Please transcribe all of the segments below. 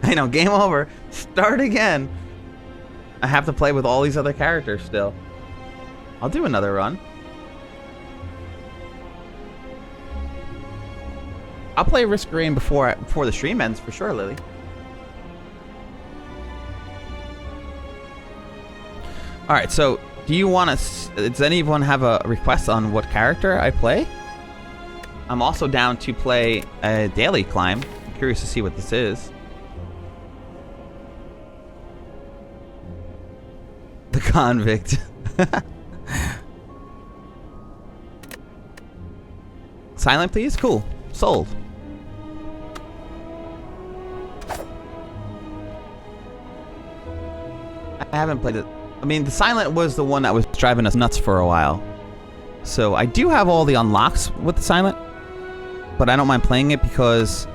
I know, game over. Start again. I have to play with all these other characters still. I'll do another run. I'll play Risk Rain before the stream ends for sure, Lily. All right, so do you want to? Does anyone have a request on what character I play? I'm also down to play a daily climb. I'm curious to see what this is. The convict. Silent, please? Cool. Sold. I haven't played it. I mean, the Silent was the one that was driving us nuts for a while. So I do have all the unlocks with the Silent, but I don't mind playing it because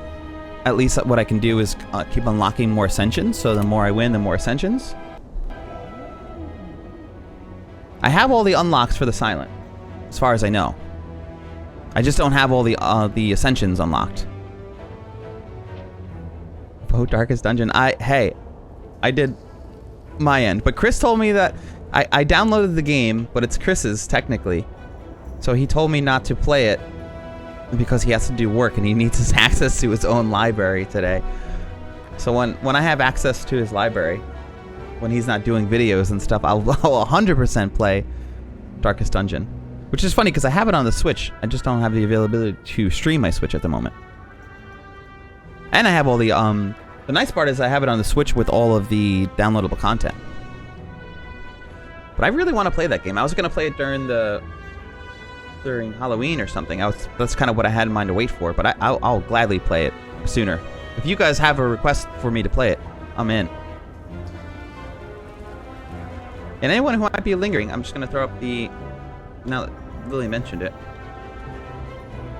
at least what I can do is keep unlocking more Ascensions. So the more I win, the more Ascensions. I have all the unlocks for the Silent, as far as I know. I just don't have all the Ascensions unlocked. Vote Darkest Dungeon. Hey, I did my end, but Chris told me that I downloaded the game, but it's Chris's technically. So he told me not to play it because he has to do work and he needs his access to his own library today. So when I have access to his library, when he's not doing videos and stuff, I'll 100% play Darkest Dungeon. Which is funny because I have it on the Switch. I just don't have the availability to stream my Switch at the moment. And I have all the nice part is I have it on the Switch with all of the downloadable content. But I really want to play that game. I was going to play it during Halloween or something. That's kind of what I had in mind to wait for, but I'll gladly play it sooner. If you guys have a request for me to play it, I'm in. And anyone who might be lingering, I'm just going to throw up the... Now that Lily mentioned it.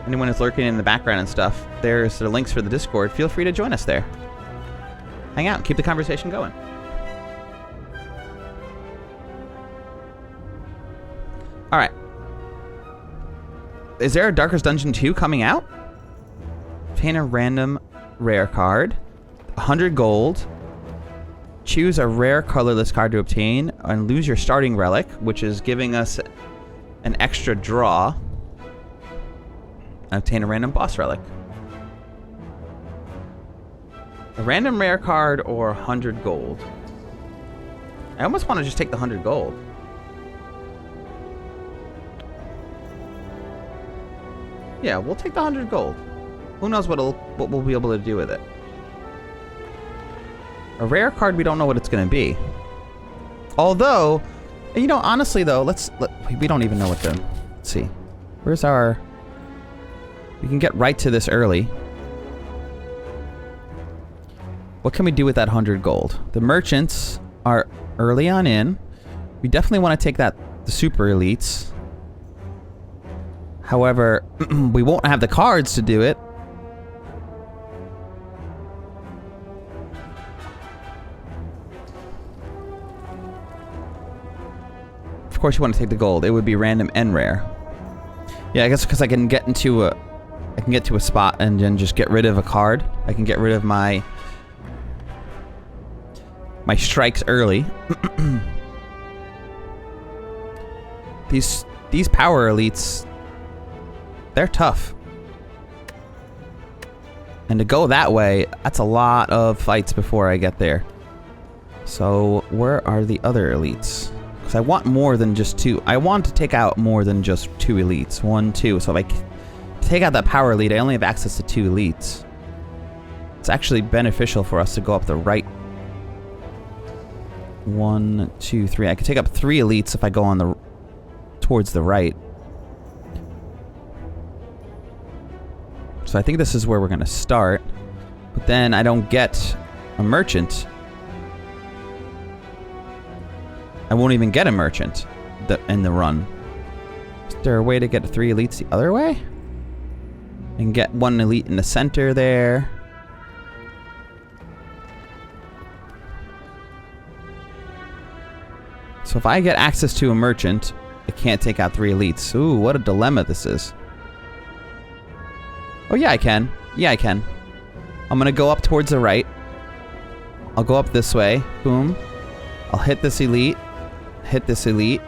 Anyone who's lurking in the background and stuff, there's the links for the Discord. Feel free to join us there. Hang out and keep the conversation going. Alright. Is there a Darkest Dungeon 2 coming out? Obtain a random rare card. 100 gold. Choose a rare colorless card to obtain and lose your starting relic, which is giving us an extra draw. Obtain a random boss relic. A random rare card or 100 gold. I almost want to just take the 100 gold. Yeah, we'll take the 100 gold. Who knows what we'll be able to do with it. A rare card, we don't know what it's going to be. Although, you know, honestly though, we don't even know what the... Let's see. Where's our... We can get right to this early. What can we do with that 100 gold? The merchants are early on in. We definitely want to take the super elites. However, we won't have the cards to do it. Of course you want to take the gold. It would be random and rare. Yeah, I guess because I can get into a spot and then just get rid of a card. I can get rid of my strikes early. These power elites, they're tough. And to go that way, that's a lot of fights before I get there. So where are the other elites? Because I want more than just 2. I want to take out more than just 2 elites. 1, 2. So if I take out that power elite, I only have access to 2 elites. It's actually beneficial for us to go up the right. 1, 2, 3. I could take up 3 elites if I go on towards the right. So I think this is where we're going to start. But then I don't get a merchant. I won't even get a merchant in the run. Is there a way to get 3 elites the other way? And get 1 elite in the center there. So if I get access to a merchant, I can't take out 3 elites. Ooh, what a dilemma this is. Oh yeah, I can. Yeah, I can. I'm gonna go up towards the right. I'll go up this way. Boom. I'll hit this elite. Hit this elite.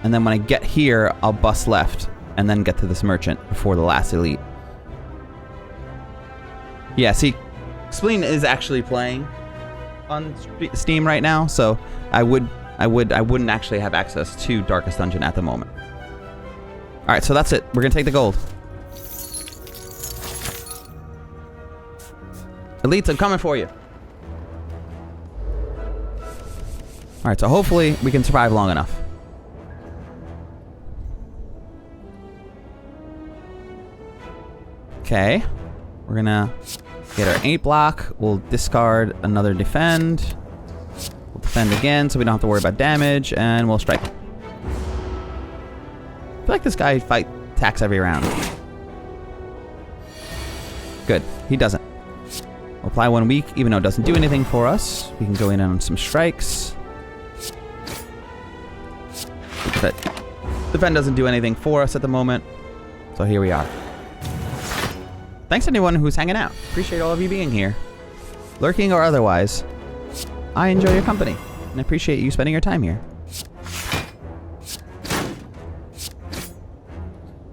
And then when I get here, I'll bust left. And then get to this merchant before the last elite. Yeah, see, Spleen is actually playing on Steam right now, so I wouldn't actually have access to Darkest Dungeon at the moment. All right, so that's it. We're gonna take the gold. Elites, I'm coming for you. All right, so hopefully we can survive long enough. Okay, we're gonna get our 8 block. We'll discard another defend. We'll defend again so we don't have to worry about damage, and we'll strike. I feel like this guy attacks every round. Good, he doesn't. We'll apply 1 weak, even though it doesn't do anything for us. We can go in on some strikes. But defend doesn't do anything for us at the moment, so here we are. Thanks to anyone who's hanging out. Appreciate all of you being here. Lurking or otherwise. I enjoy your company, and I appreciate you spending your time here.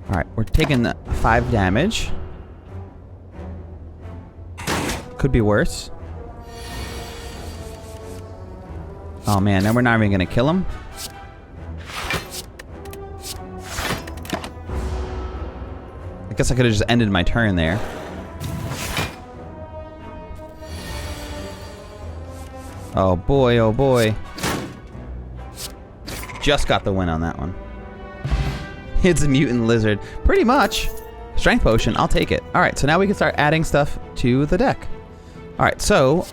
Alright, we're taking 5 damage. Could be worse. Oh man, now we're not even gonna kill him. I guess I could have just ended my turn there. Oh boy, oh boy. Just got the win on that one. It's a mutant lizard. Pretty much. Strength potion, I'll take it. Alright, so now we can start adding stuff to the deck. Alright, so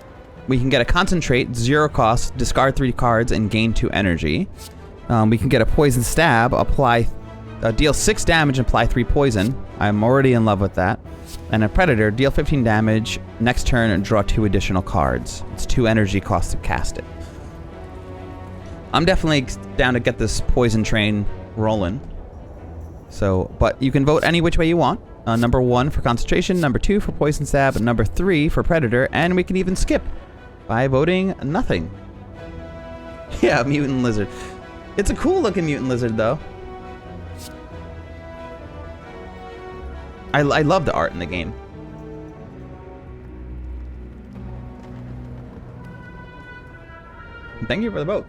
we can get a concentrate, 0 cost, discard 3 cards, and gain 2 energy. We can get a poison stab, deal 6 damage and apply 3 poison. I'm already in love with that. And a predator, deal 15 damage, next turn and draw 2 additional cards. It's 2 energy costs to cast it. I'm definitely down to get this poison train rolling. So, but you can vote any which way you want. Number 1 for concentration, number 2 for poison stab, and number 3 for predator, and we can even skip by voting nothing. Yeah, mutant lizard. It's a cool looking mutant lizard though. I love the art in the game. Thank you for the vote.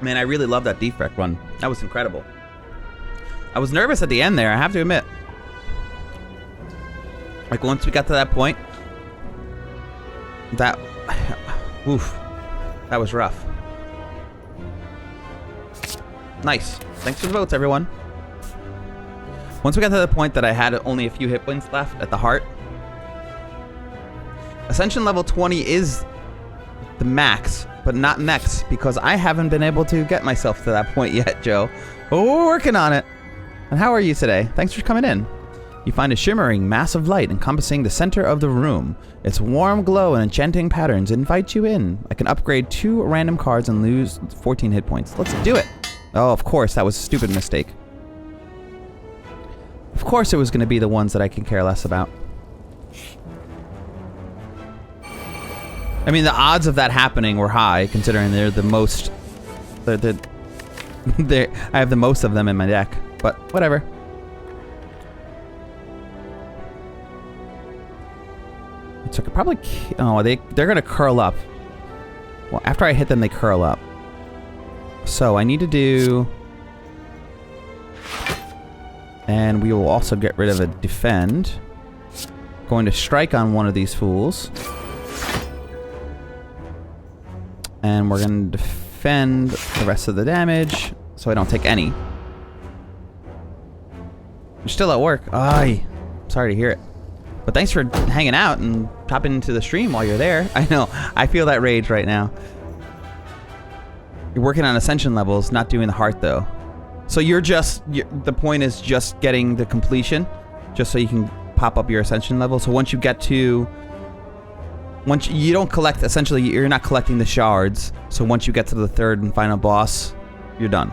Man, I really love that defect run. That was incredible. I was nervous at the end there, I have to admit. Like once we got to that point, oof, that was rough. Nice. Thanks for the votes, everyone. Once we got to the point that I had only a few hit points left at the heart, Ascension level 20 is the max, but not next, because I haven't been able to get myself to that point yet, Joe. But we're working on it. And how are you today? Thanks for coming in. You find a shimmering mass of light encompassing the center of the room. Its warm glow and enchanting patterns invite you in. I can upgrade 2 random cards and lose 14 hit points. Let's do it. Oh, of course, that was a stupid mistake. Of course it was going to be the ones that I can care less about. I mean, the odds of that happening were high, considering they're the most... I have the most of them in my deck, but whatever. So I could probably... Oh, they're going to curl up. Well, after I hit them, they curl up. So I need to do... And we will also get rid of a defend. Going to strike on one of these fools. And we're going to defend the rest of the damage, so I don't take any. You're still at work. Ay, sorry to hear it. But thanks for hanging out and popping into the stream while you're there. I know, I feel that rage right now. You're working on ascension levels, not doing the heart though. So the point is just getting the completion, just so you can pop up your ascension level. So once you get to, you don't collect, essentially you're not collecting the shards. So once you get to the 3rd and final boss, you're done.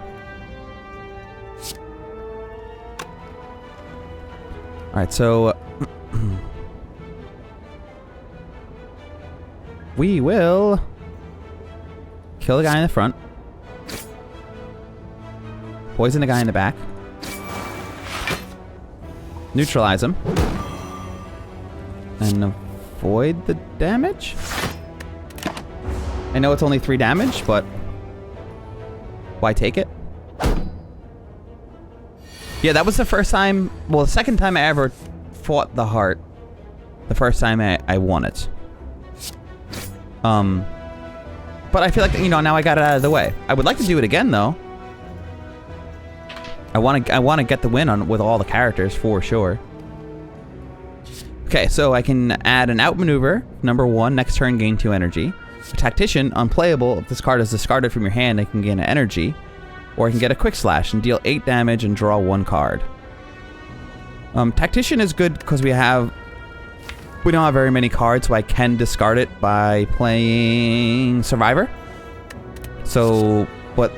Alright, so... we will... kill the guy in the front. Poison the guy in the back. Neutralize him. And avoid the damage? I know it's only 3 damage, but... why take it? Yeah, that was the first time... well, the second time I ever fought the heart. The first time I won it. But I feel like, you know, now I got it out of the way. I would like to do it again, though. I want to get the win on with all the characters, for sure. Okay, so I can add an outmaneuver. Number 1, next turn gain 2 energy. A Tactician, unplayable. If this card is discarded from your hand, I can gain an energy. Or I can get a Quick Slash and deal 8 damage and draw 1 card. Tactician is good because we don't have very many cards, so I can discard it by playing Survivor. So, but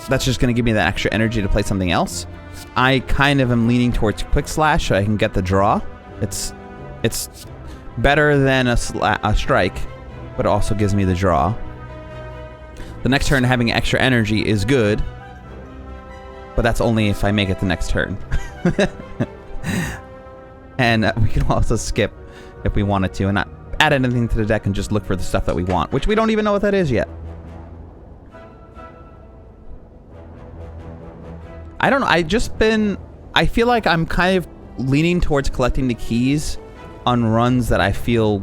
that's just going to give me that extra energy to play something else. I kind of am leaning towards Quick Slash so I can get the draw. It's better than a strike, but it also gives me the draw. The next turn having extra energy is good, but that's only if I make it the next turn. And we can also skip if we wanted to and not add anything to the deck and just look for the stuff that we want, which we don't even know what that is yet. I don't know. I feel like I'm kind of leaning towards collecting the keys on runs that I feel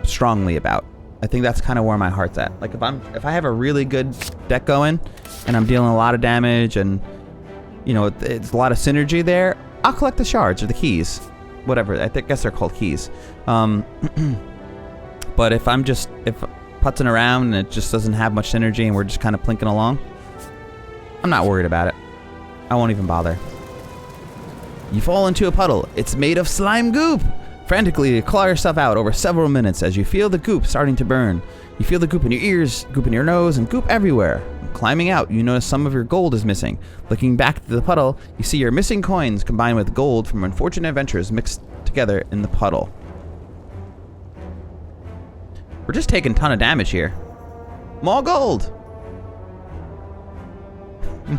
strongly about. I think that's kind of where my heart's at. Like if I have a really good deck going and I'm dealing a lot of damage and, you know, it's a lot of synergy there, I'll collect the shards or the keys. Whatever, I guess they're called keys. But if I'm just putzing around and it just doesn't have much synergy and we're just kind of plinking along, I'm not worried about it. I won't even bother. You fall into a puddle. It's made of slime goop. Frantically, you claw yourself out over several minutes as you feel the goop starting to burn. You feel the goop in your ears, goop in your nose, and goop everywhere. Climbing out, you notice some of your gold is missing. Looking back to the puddle, you see your missing coins combined with gold from unfortunate adventures mixed together in the puddle. We're just taking a ton of damage here. More gold!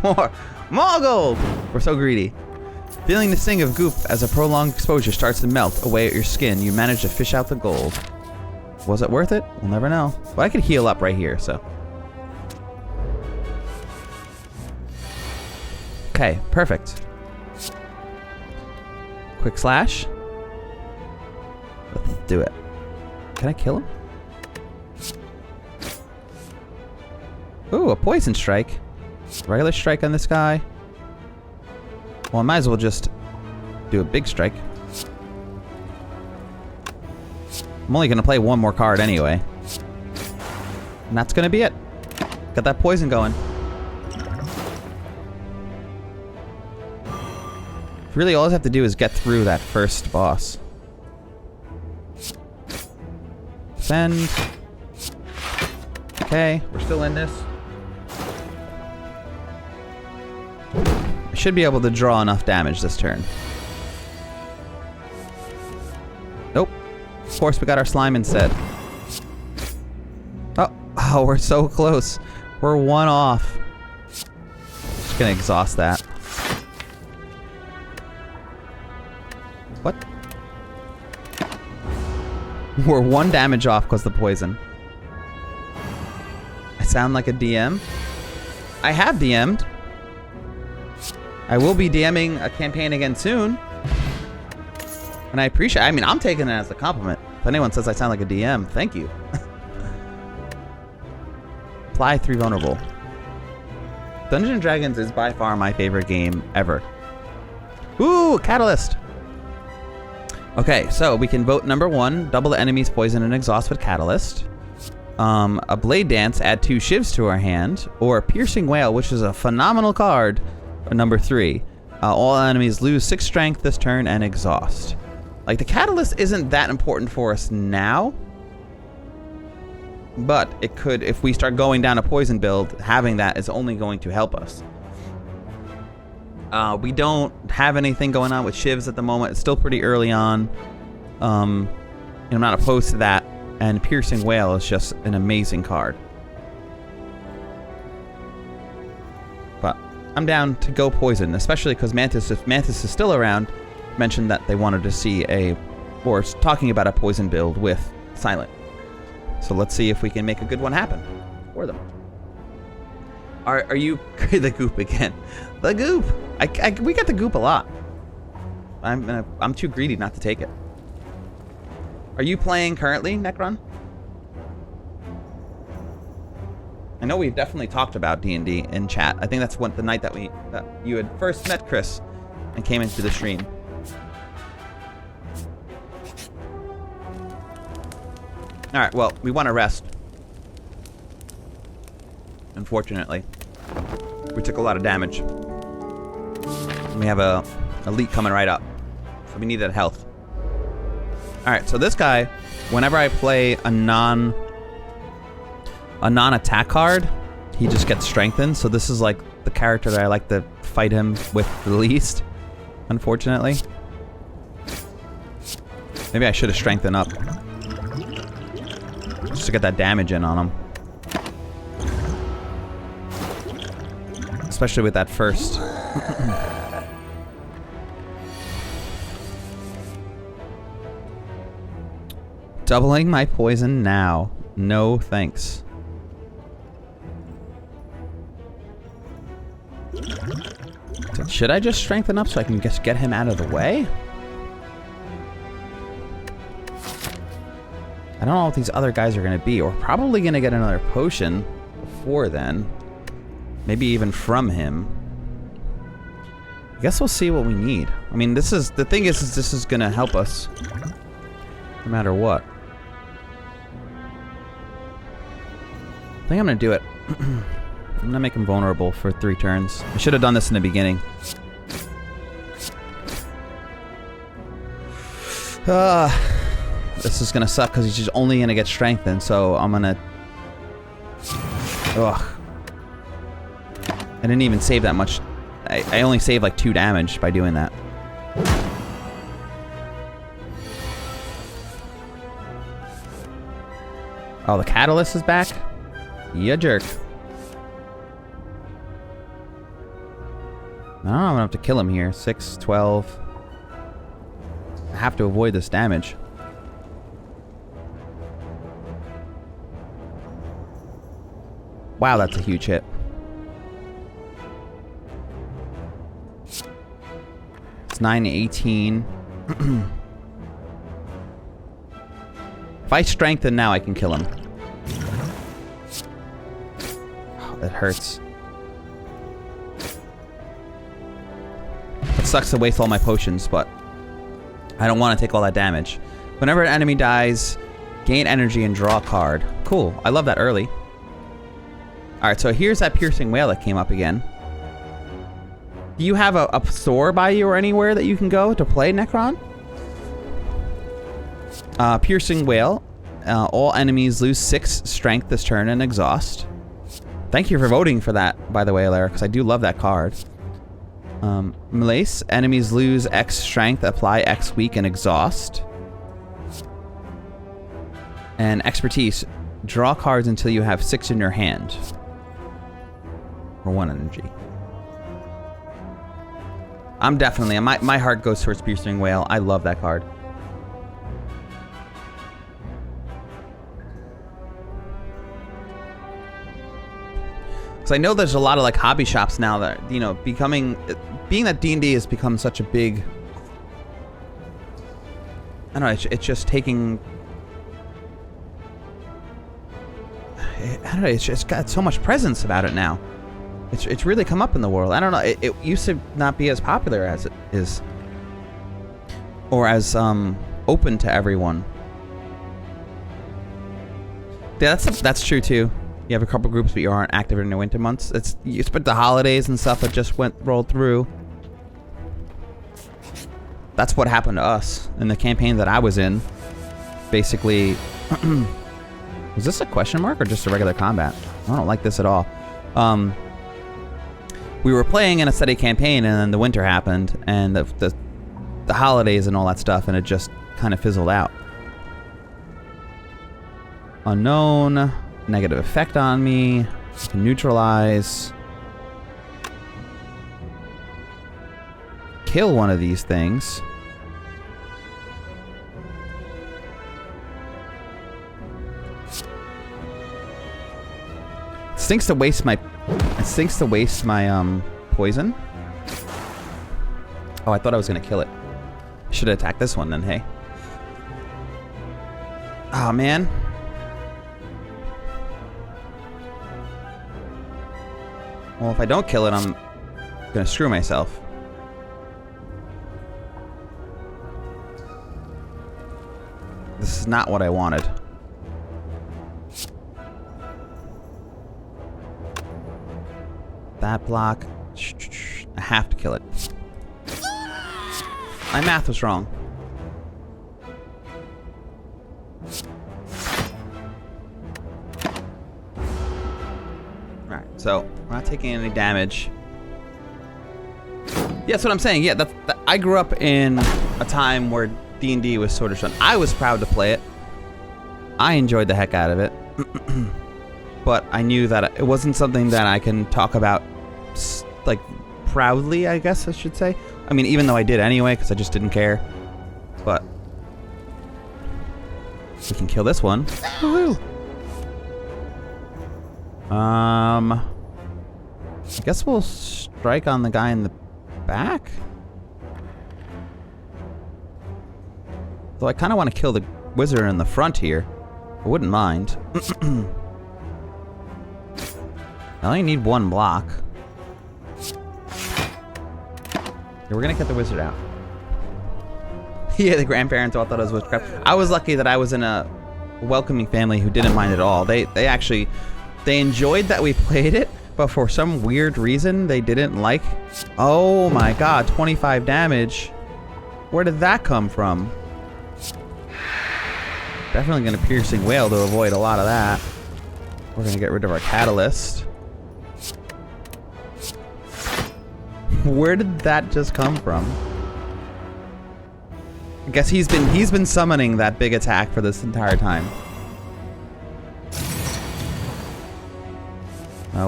More gold! We're so greedy. Feeling the sting of goop as a prolonged exposure starts to melt away at your skin, you manage to fish out the gold. Was it worth it? We'll never know. But I could heal up right here, so. Okay, perfect. Quick Slash. Let's do it. Can I kill him? Ooh, a Poison Strike. Regular strike on this guy. Well, I might as well just do a big strike. I'm only going to play one more card anyway. And that's going to be it. Got that poison going. Really, all I have to do is get through that first boss. Send. Okay, we're still in this. I should be able to draw enough damage this turn. Nope. Of course, we got our slime instead. Oh, we're so close. We're one off. Just gonna exhaust that. What? We're 1 damage off because of the poison. I sound like a DM. I have DM'd. I will be DMing a campaign again soon. And I appreciate it. I mean, I'm taking it as a compliment. If anyone says I sound like a DM, thank you. Apply 3 vulnerable. Dungeons & Dragons is by far my favorite game ever. Ooh, Catalyst! Okay, so we can vote number 1, double the enemy's poison and exhaust with Catalyst. A Blade Dance, add 2 shivs to our hand. Or Piercing Wail, which is a phenomenal card, number 3. All enemies lose 6 strength this turn and exhaust. Like, the Catalyst isn't that important for us now. But it could, if we start going down a poison build, having that is only going to help us. We don't have anything going on with shivs at the moment. It's still pretty early on. And I'm not opposed to that. And Piercing Whale is just an amazing card. But I'm down to go Poison, especially because Mantis, if Mantis is still around, mentioned that they wanted to see or talking about a Poison build with Silent. So let's see if we can make a good one happen for them. Are you the goop again? The goop. We get the goop a lot. I'm too greedy not to take it. Are you playing currently, Necron? I know we've definitely talked about D&D in chat. I think that's the night that you had first met Chris and came into the stream. All right. Well, we want to rest. Unfortunately, we took a lot of damage. We have a elite coming right up, so we need that health. All right, so this guy, whenever I play a non-attack card, he just gets strengthened. So this is like the character that I like to fight him with the least, unfortunately. Maybe I should have strengthened up just to get that damage in on him. Especially with that first. Doubling my poison now. No thanks. Should I just strengthen up so I can just get him out of the way? I don't know what these other guys are going to be. We're probably going to get another potion before then. Maybe even from him. I guess we'll see what we need. I mean, the thing is this is going to help us no matter what. I think I'm going to do it. I'm going to make him vulnerable for 3 turns. I should have done this in the beginning. This is going to suck because he's just only going to get strengthened, so I'm going to... Ugh. I didn't even save that much. I only saved like 2 damage by doing that. Oh, the catalyst is back? Ya jerk. I don't know, I'm gonna have to kill him here. 6, 12. I have to avoid this damage. Wow, that's a huge hit. It's 9, 18. If I strengthen now, I can kill him. Oh, that hurts. It sucks to waste all my potions, but I don't want to take all that damage. Whenever an enemy dies, gain energy and draw a card. Cool. I love that early. Alright, so here's that Piercing Whale that came up again. Do you have a store by you or anywhere that you can go to play Necron? Piercing Whale. All enemies lose 6 strength this turn and exhaust. Thank you for voting for that, by the way, Lara, because I do love that card. Malace. Enemies lose X strength, apply X weak, and exhaust. And Expertise. Draw cards until you have 6 in your hand. Or 1 energy. I'm definitely... My heart goes towards Piercing Whale. I love that card. Because I know there's a lot of like hobby shops now that, you know, being that D&D has become such a big... I don't know, it's just taking... I don't know, it's just got so much presence about it now. It's really come up in the world. I don't know, it used to not be as popular as it is. Or as open to everyone. Yeah, that's true too. You have a couple groups, but you aren't active in the winter months. You spent the holidays and stuff that just rolled through. That's what happened to us in the campaign that I was in. Basically, was this a question mark or just a regular combat? I don't like this at all. we were playing in a steady campaign, and then the winter happened, and the holidays and all that stuff, and it just kind of fizzled out. Unknown, negative effect on me, to neutralize. Kill one of these things. It stinks to waste my poison. Oh, I thought I was gonna kill it. Should have attacked this one then, hey. Oh man. Well, if I don't kill it, I'm gonna screw myself. This is not what I wanted. That block. I have to kill it. My math was wrong. Alright, so we're not taking any damage. Yeah, that's what I'm saying. Yeah, I grew up in a time where D&D was sort of fun. I was proud to play it. I enjoyed the heck out of it. But I knew that it wasn't something that I can talk about, like, proudly, I guess I should say. I mean, even though I did anyway, because I just didn't care. But we can kill this one. Woohoo! I guess we'll strike on the guy in the back. Though I kind of want to kill the wizard in the front here. I wouldn't mind. I only need one block. Yeah, we're gonna get the wizard out. Yeah, the grandparents all thought it was witchcraft. I was lucky that I was in a welcoming family who didn't mind at all. They enjoyed that we played it, but for some weird reason they didn't like. Oh my god, 25 damage. Where did that come from? Definitely gonna piercing wail to avoid a lot of that. We're gonna get rid of our catalyst. Where did that just come from? I guess he's been summoning that big attack for this entire time.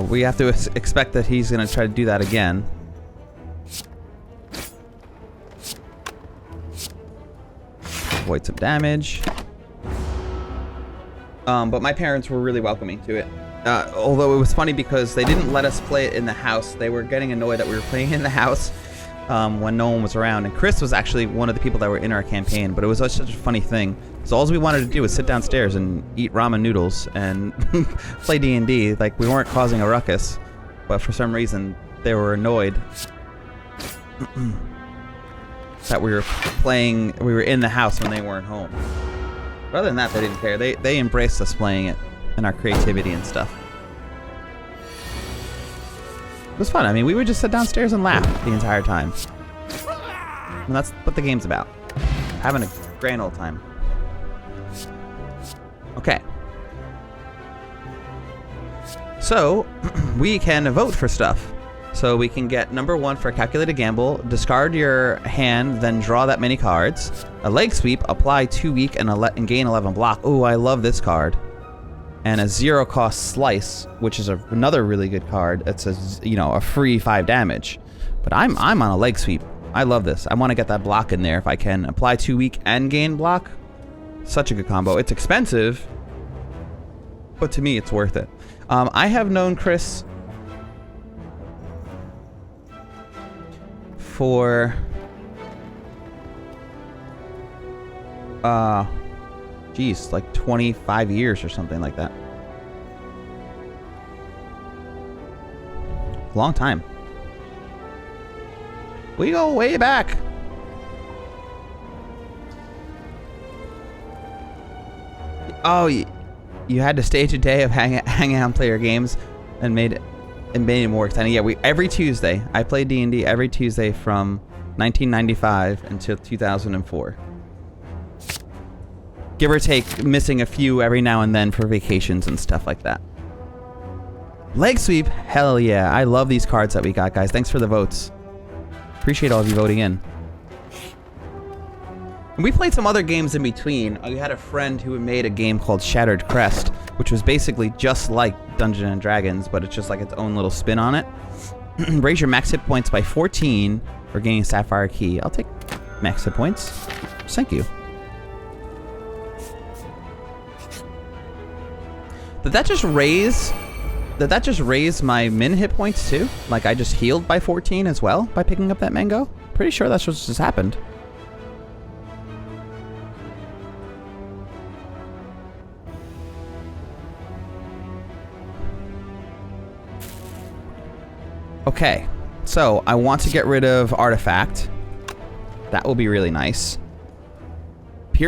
We have to expect that he's gonna try to do that again. Avoid some damage. But my parents were really welcoming to it. Although it was funny because they didn't let us play it in the house. They were getting annoyed that we were playing in the house when no one was around. And Chris was actually one of the people that were in our campaign, but it was such a funny thing. So all we wanted to do was sit downstairs and eat ramen noodles and play D&D. Like, we weren't causing a ruckus, but for some reason they were annoyed that we were in the house when they weren't home. But other than that, they didn't care. They embraced us playing it and our creativity and stuff. It was fun. I mean, we would just sit downstairs and laugh the entire time. And that's what the game's about. Having a grand old time. Okay. So, we can vote for stuff. So we can get number 1 for calculated gamble, discard your hand, then draw that many cards. A leg sweep, apply 2 weak and gain 11 block. Ooh, I love this card. And a 0 cost slice, which is another really good card. It's a free 5 damage. But I'm on a leg sweep. I love this. I want to get that block in there if I can. Apply 2 weak and gain block. Such a good combo. It's expensive, but to me it's worth it. I have known Chris for geez, like 25 years or something like that. Long time. We go way back. Oh, you had to stage a day of hang out and play your games and made it more exciting. Yeah, every Tuesday. I played D&D every Tuesday from 1995 until 2004. Give or take, missing a few every now and then for vacations and stuff like that. Leg sweep. Hell yeah. I love these cards that we got, guys. Thanks for the votes. Appreciate all of you voting in. And we played some other games in between. We had a friend who made a game called Shattered Crest, which was basically just like Dungeons and Dragons, but it's just like its own little spin on it. Raise your max hit points by 14 for gaining a Sapphire Key. I'll take max hit points. Thank you. Did that just raise my min hit points too? Like I just healed by 14 as well by picking up that mango? Pretty sure that's what just happened. Okay, so I want to get rid of Artifact. That will be really nice.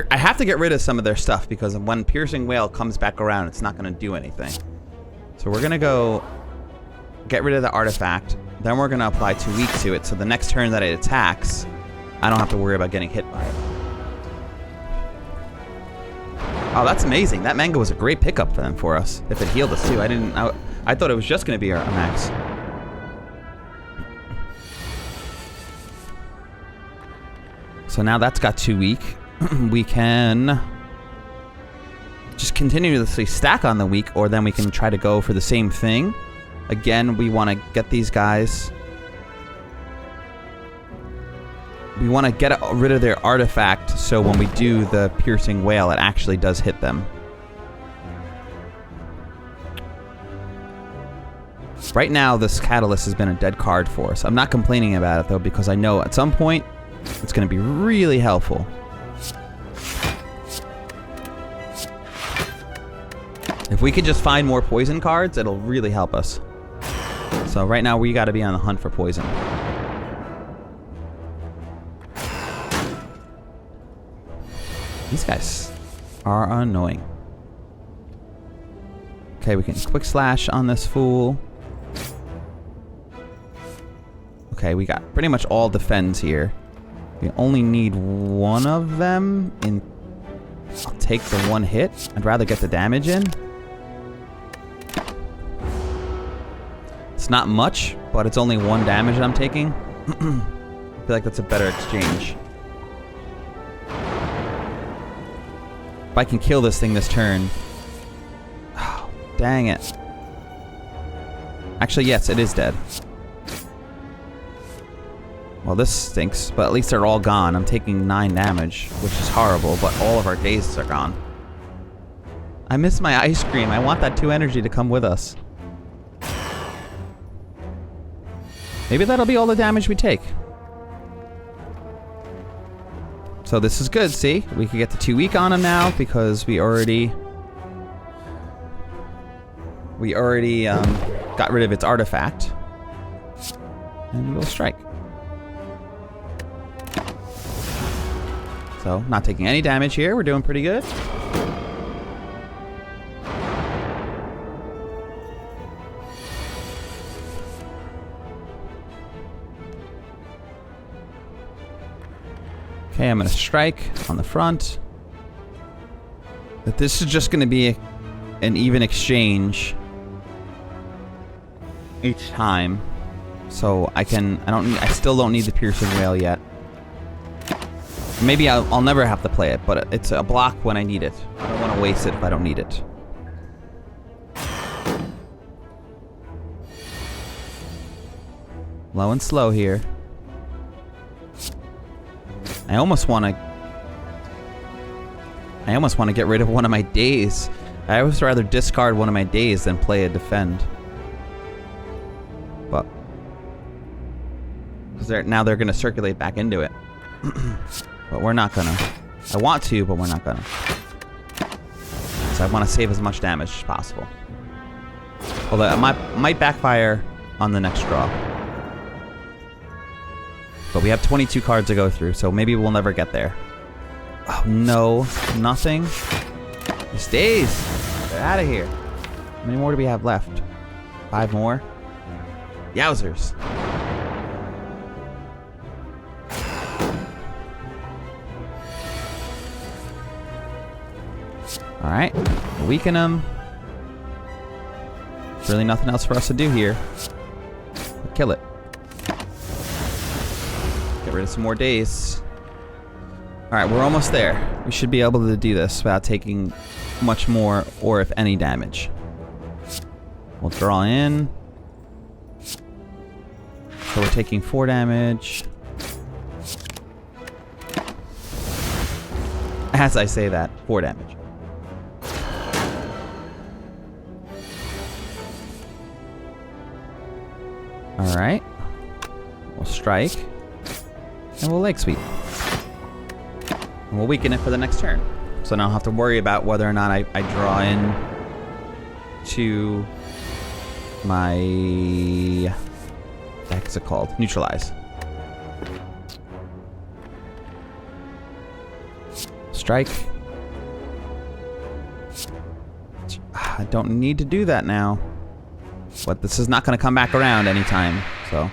I have to get rid of some of their stuff because when Piercing Whale comes back around, it's not going to do anything. So we're going to go get rid of the Artifact. Then we're going to apply 2 weak to it, so the next turn that it attacks, I don't have to worry about getting hit by it. Oh, that's amazing. That mango was a great pickup then for us. If it healed us too. I thought it was just going to be our max. So now that's got 2 weak. We can just continuously stack on the weak, or then we can try to go for the same thing. Again, we want to get these guys. We want to get rid of their artifact, so when we do the Piercing Whale, it actually does hit them. Right now, this Catalyst has been a dead card for us. I'm not complaining about it, though, because I know at some point, it's going to be really helpful. If we could just find more poison cards, it'll really help us. So right now, we got to be on the hunt for poison. These guys are annoying. Okay, we can quick slash on this fool. Okay, we got pretty much all defends here. We only need one of them. I'll take the one hit. I'd rather get the damage in. It's not much, but it's only 1 damage I'm taking. I feel like that's a better exchange. If I can kill this thing this turn. Oh, dang it. Actually, yes, it is dead. Well, this stinks, but at least they're all gone. I'm taking 9 damage, which is horrible, but all of our dazes are gone. I miss my ice cream. I want that 2 energy to come with us. Maybe that'll be all the damage we take. So this is good, see? We can get the 2 weak on him now because we already got rid of its artifact. And we'll strike. So, not taking any damage here. We're doing pretty good. Okay, I'm going to strike on the front. But this is just going to be an even exchange each time. So I still don't need the Piercing Whale yet. Maybe I'll never have to play it, but it's a block when I need it. I don't want to waste it if I don't need it. Low and slow here. I almost want to get rid of one of my days. I always rather discard one of my days than play a defend. But because now they're going to circulate back into it. But we're not gonna. I want to, but we're not gonna. So I want to save as much damage as possible. Although it might backfire on the next draw. But we have 22 cards to go through, so maybe we'll never get there. Oh no, nothing. These days, get out of here. How many more do we have left? 5 more. Yowzers. Alright, weaken him. Really nothing else for us to do here. Kill it. Get rid of some more days. Alright, we're almost there. We should be able to do this without taking much more, or if any, damage. We'll draw in. So we're taking 4 damage. As I say that, 4 damage. Alright. We'll strike. And we'll leg sweep. And we'll weaken it for the next turn. So now I'll have to worry about whether or not I draw in to my... What the heck is it called? Neutralize. Strike. I don't need to do that now. But this is not going to come back around anytime. So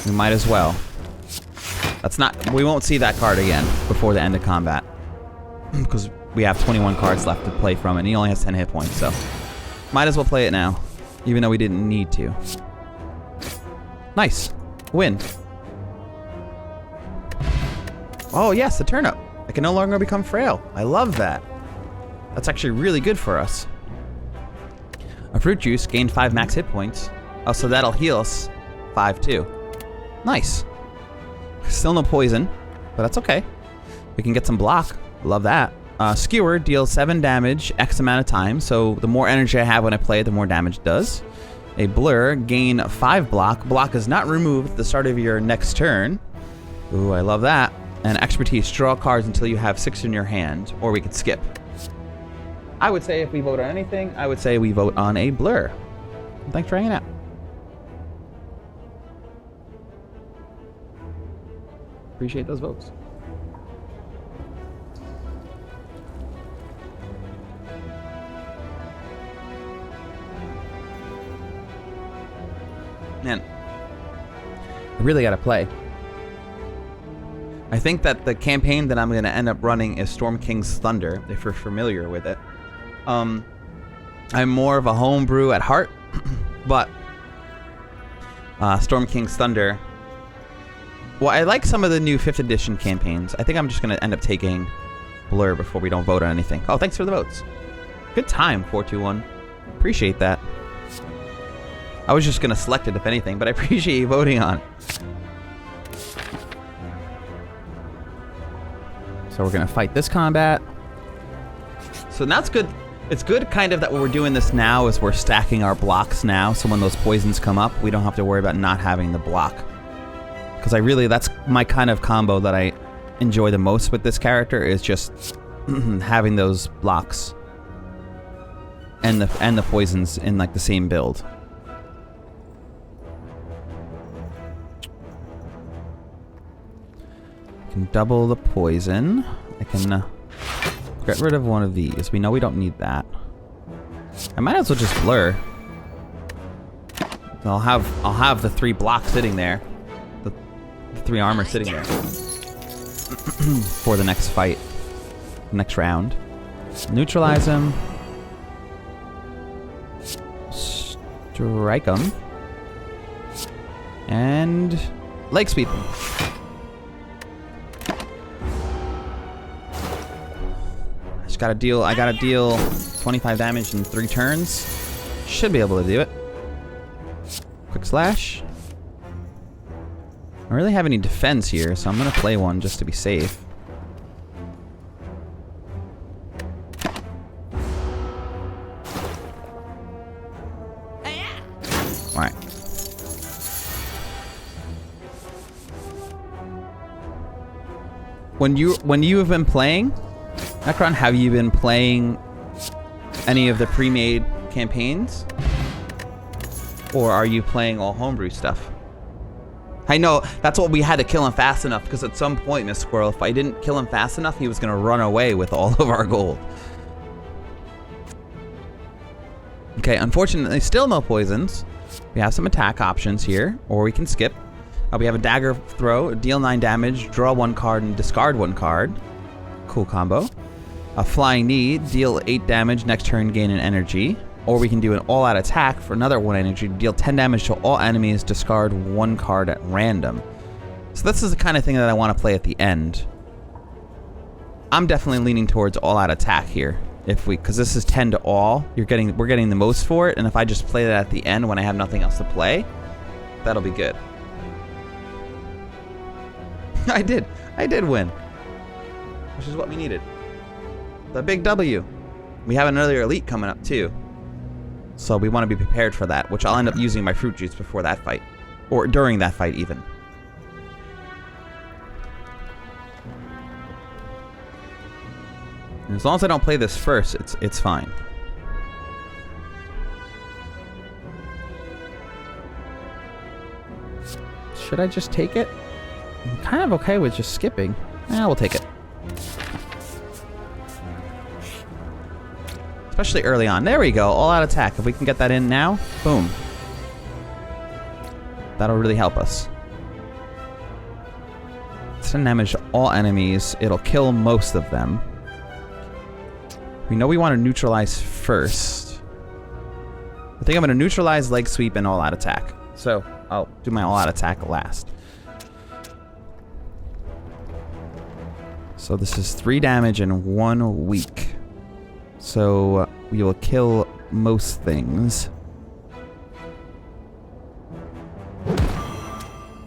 we might as well. That's not... We won't see that card again before the end of combat. Because we have 21 cards left to play from, and he only has 10 hit points, so... Might as well play it now. Even though we didn't need to. Nice. Win. Oh, yes, the turnip. I can no longer become frail. I love that. That's actually really good for us. A fruit juice gained 5 max hit points. Oh, so that'll heal us 5 too. Nice. Still no poison, but that's okay. We can get some block. Love that. Skewer deals 7 damage X amount of time, so the more energy I have when I play, the more damage it does. A blur, gain 5 block. Block is not removed at the start of your next turn. Ooh, I love that. And expertise, draw cards until you have 6 in your hand, or we could skip. I would say if we vote on anything, I would say we vote on a blur. Thanks for hanging out. Appreciate those votes. Man, I really gotta play. I think that the campaign that I'm gonna end up running is Storm King's Thunder, if you're familiar with it. I'm more of a homebrew at heart, but Storm King's Thunder. Well, I like some of the new 5th edition campaigns. I think I'm just gonna end up taking Blur before we don't vote on anything. Oh, thanks for the votes. Good time, 421. Appreciate that. I was just gonna select it if anything, but I appreciate you voting on it. So we're gonna fight this combat. So that's good. It's good kind of that what we're doing this now is we're stacking our blocks now, so when those poisons come up, we don't have to worry about not having the block. Because that's my kind of combo that I enjoy the most with this character, is just having those blocks and the poisons in like the same build. I can double the poison. I can get rid of one of these. We know we don't need that. I might as well just blur. I'll have the 3 blocks sitting there. The 3 armor sitting there. For the next fight. Next round. Neutralize him. Strike him. And leg sweep him. I gotta deal 25 damage in 3 turns. Should be able to do it. Quick slash. I don't really have any defense here, so I'm gonna play one just to be safe. Alright. When you have been playing, Necron, have you been playing any of the pre-made campaigns? Or are you playing all homebrew stuff? I know, that's what we had to kill him fast enough, because at some point, Miss Squirrel, if I didn't kill him fast enough, he was going to run away with all of our gold. Okay, unfortunately, still no poisons. We have some attack options here, or we can skip. We have a dagger throw, deal 9 damage, draw 1 card, and discard 1 card. Cool combo. A flying knee, deal 8 damage, next turn gain an energy. Or we can do an all-out attack for another 1 energy, deal 10 damage to all enemies, discard 1 card at random. So this is the kind of thing that I want to play at the end. I'm definitely leaning towards all-out attack here. Because this is 10 to all, we're getting the most for it, and if I just play that at the end when I have nothing else to play, that'll be good. I did win, which is what we needed. The big W. We have another elite coming up too, so we want to be prepared for that, which I'll end up using my fruit juice before that fight, or during that fight even. And as long as I don't play this first, it's fine. Should I just take it? I'm kind of okay with just skipping. We'll take it. Especially early on. There we go. All out attack. If we can get that in now, boom. That'll really help us. 10 damage to all enemies. It'll kill most of them. We know we want to neutralize first. I think I'm going to neutralize leg sweep and all out attack. So I'll do my all out attack last. So this is 3 damage in 1 week. So we will kill most things.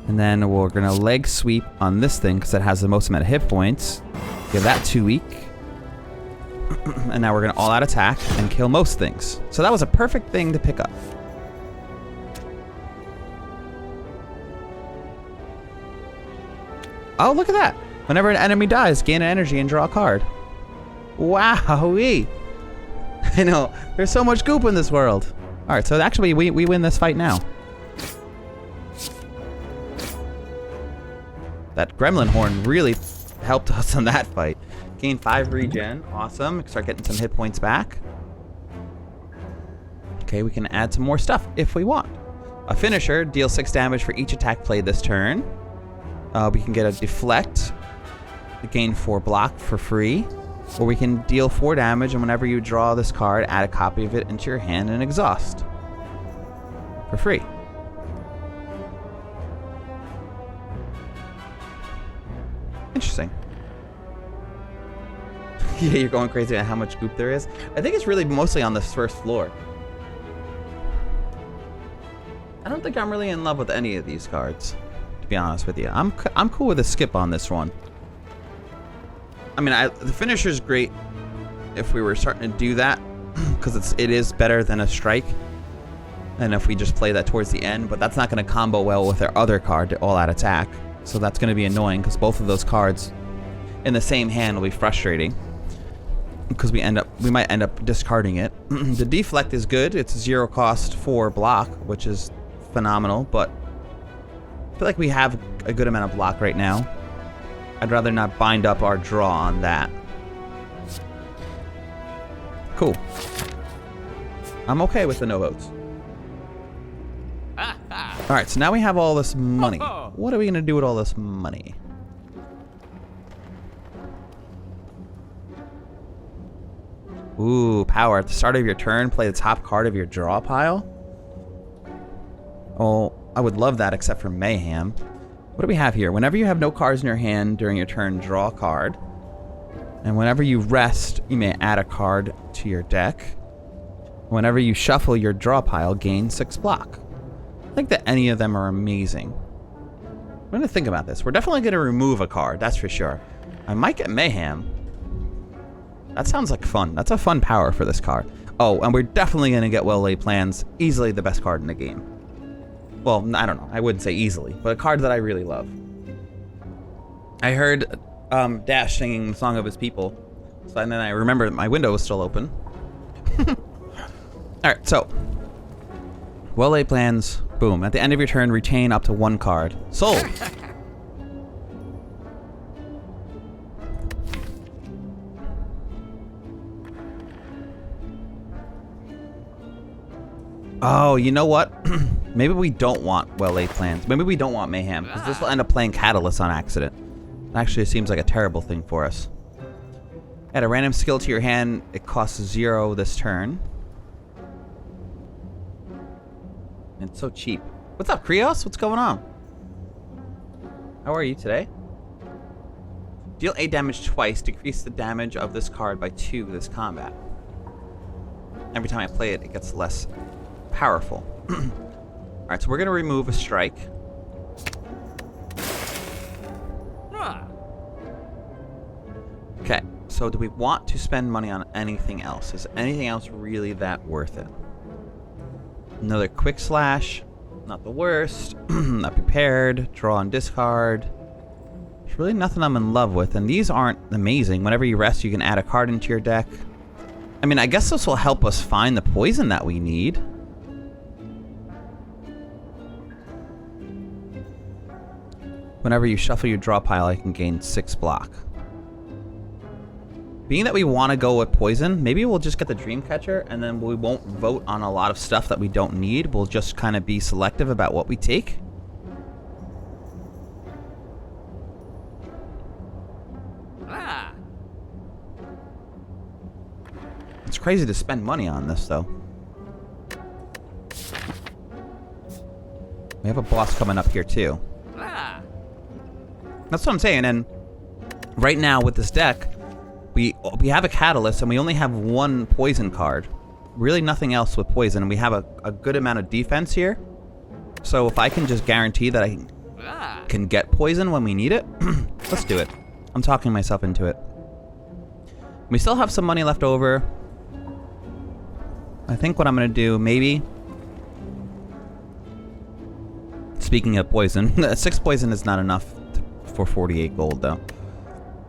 And then we're going to leg sweep on this thing because it has the most amount of hit points. Give that 2 week. And now we're going to all out attack and kill most things. So that was a perfect thing to pick up. Oh, look at that. Whenever an enemy dies, gain an energy and draw a card. Wowee. I know. There's so much goop in this world. Alright, so actually we win this fight now. That gremlin horn really helped us on that fight. Gain 5 regen. Awesome. Start getting some hit points back. Okay, we can add some more stuff if we want. A finisher. Deal 6 damage for each attack played this turn. We can get a deflect. Gain 4 block for free. Or we can deal 4 damage, and whenever you draw this card, add a copy of it into your hand and exhaust. For free. Interesting. Yeah, you're going crazy on how much goop there is. I think it's really mostly on this first floor. I don't think I'm really in love with any of these cards, to be honest with you. I'm cool with a skip on this one. I mean, the finisher's great if we were starting to do that, because it is better than a strike. And if we just play that towards the end, but that's not going to combo well with our other card, the all-out attack. So that's going to be annoying, because both of those cards in the same hand will be frustrating. Because we might end up discarding it. The deflect is good. It's 0 cost for block, which is phenomenal, but I feel like we have a good amount of block right now. I'd rather not bind up our draw on that. Cool. I'm okay with the no votes. Alright, so now we have all this money. What are we going to do with all this money? Ooh, power. At the start of your turn, play the top card of your draw pile. Oh, I would love that, except for Mayhem. What do we have here? Whenever you have no cards in your hand during your turn, draw a card. And whenever you rest, you may add a card to your deck. Whenever you shuffle your draw pile, gain 6 block. I think that any of them are amazing. I'm going to think about this. We're definitely going to remove a card, that's for sure. I might get Mayhem. That sounds like fun. That's a fun power for this card. Oh, and we're definitely going to get Well-Laid Plans. Easily the best card in the game. Well, I don't know. I wouldn't say easily, but a card that I really love. I heard Dash singing Song of His People. So, and then I remembered my window was still open. Alright, so. Well-Laid Plans. Boom. At the end of your turn, retain up to 1 card. Sold! Oh, you know what? Maybe we don't want Well-Laid Plans. Maybe we don't want Mayhem, because this will end up playing Catalyst on accident. It actually seems like a terrible thing for us. Add a random skill to your hand. It costs 0 this turn. And it's so cheap. What's up, Krios? What's going on? How are you today? Deal 8 damage twice. Decrease the damage of this card by 2 this combat. Every time I play it, it gets less powerful. Alright, so we're going to remove a strike. Okay, so do we want to spend money on anything else? Is anything else really that worth it? Another quick slash. Not the worst. Not prepared. Draw and discard. There's really nothing I'm in love with, and these aren't amazing. Whenever you rest, you can add a card into your deck. I mean, I guess this will help us find the poison that we need. Whenever you shuffle your draw pile, I can gain 6 block. Being that we want to go with poison, maybe we'll just get the Dreamcatcher, and then we won't vote on a lot of stuff that we don't need. We'll just kind of be selective about what we take. It's crazy to spend money on this, though. We have a boss coming up here, too. That's what I'm saying, and right now with this deck, we have a Catalyst, and we only have 1 poison card. Really nothing else with poison, and we have a good amount of defense here. So if I can just guarantee that I can get poison when we need it, let's do it. I'm talking myself into it. We still have some money left over. I think what I'm going to do, maybe... Speaking of poison, 6 poison is not enough for 48 gold, though.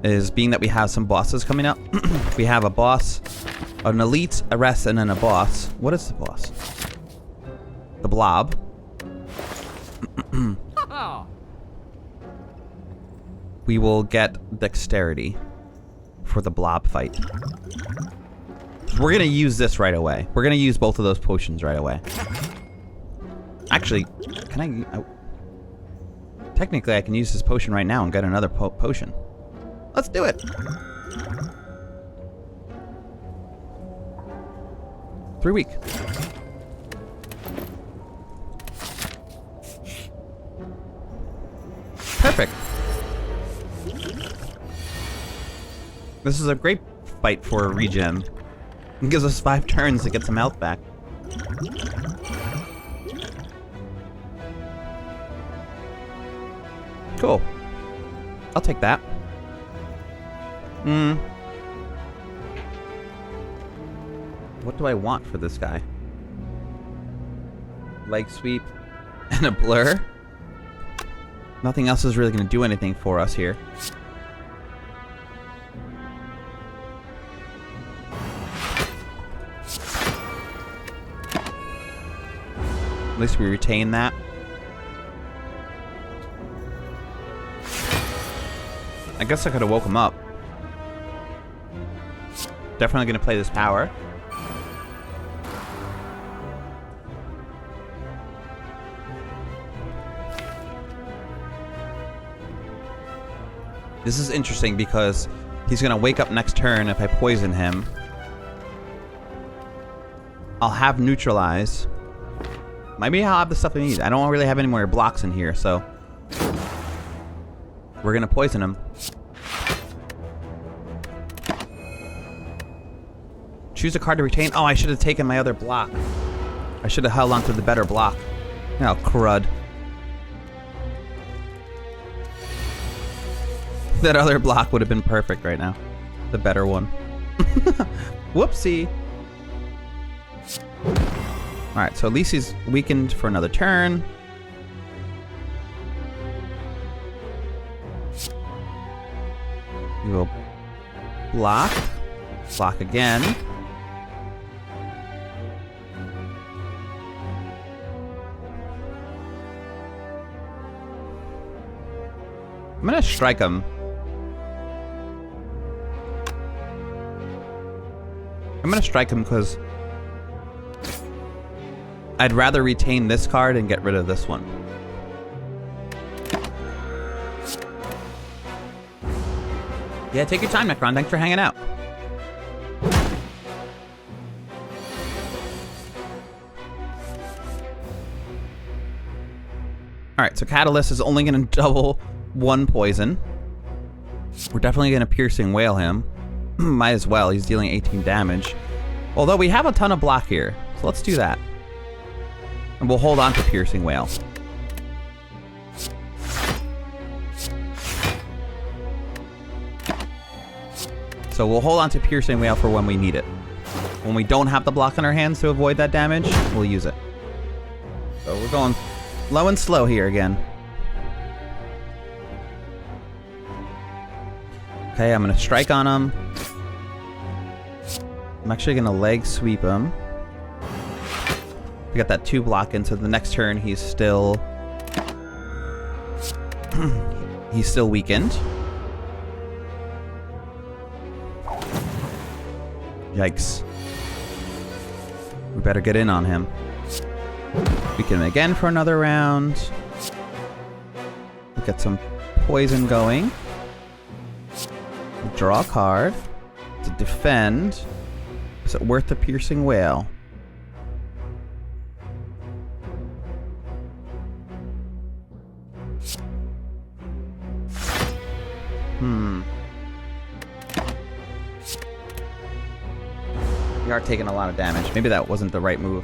Is being that we have some bosses coming up. We have a boss, an elite, a rest, and then a boss. What is the boss? The blob. We will get dexterity for the blob fight. We're going to use this right away. We're going to use both of those potions right away. Actually, can I... Technically, I can use this potion right now and get another potion. Let's do it. 3 week. Perfect. This is a great fight for a regen. It gives us 5 turns to get some health back. Cool. I'll take that. What do I want for this guy? Leg sweep and a blur. Nothing else is really going to do anything for us here. At least we retain that. I guess I could have woke him up. Definitely going to play this power. This is interesting because he's going to wake up next turn if I poison him. I'll have neutralize. Maybe I'll have the stuff I need. I don't really have any more blocks in here, so... We're going to poison him. Choose a card to retain. Oh, I should have taken my other block. I should have held on to the better block. Oh, crud. That other block would have been perfect right now. The better one. Whoopsie. Alright, so at least he's weakened for another turn. We will block. Block again. I'm gonna strike him. I'm gonna strike him because I'd rather retain this card and get rid of this one. Yeah, take your time, Necron. Thanks for hanging out. Alright, so Catalyst is only going to double 1 poison. We're definitely going to Piercing Wail him. Might as well, he's dealing 18 damage. Although we have a ton of block here, so let's do that. And we'll hold on to Piercing Wail. So we'll hold on to Piercing Wail for when we need it. When we don't have the block in our hands to avoid that damage, we'll use it. So we're going low and slow here again. Okay, I'm going to strike on him. I'm actually going to leg sweep him. We got that 2 block in, so the next turn he's still... he's still weakened. Yikes. We better get in on him. Weaken him again for another round. We'll get some poison going. We'll draw a card to defend. Is it worth the Piercing Wail? We are taking a lot of damage. Maybe that wasn't the right move.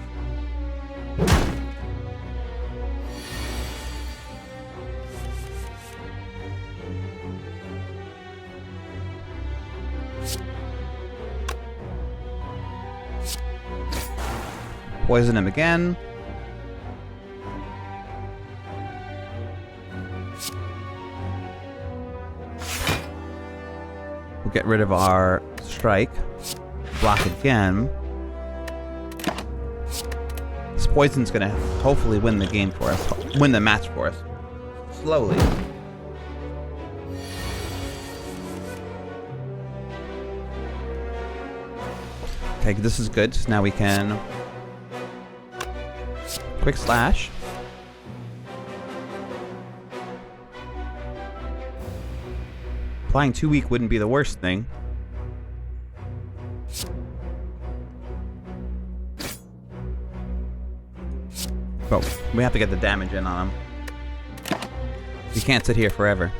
Poison him again. We'll get rid of our strike. Block again. This poison's gonna hopefully win the game for us. Win the match for us. Slowly. Okay, this is good. So now we can... Quick slash. Applying 2 weak wouldn't be the worst thing. But we have to get the damage in on him. We can't sit here forever.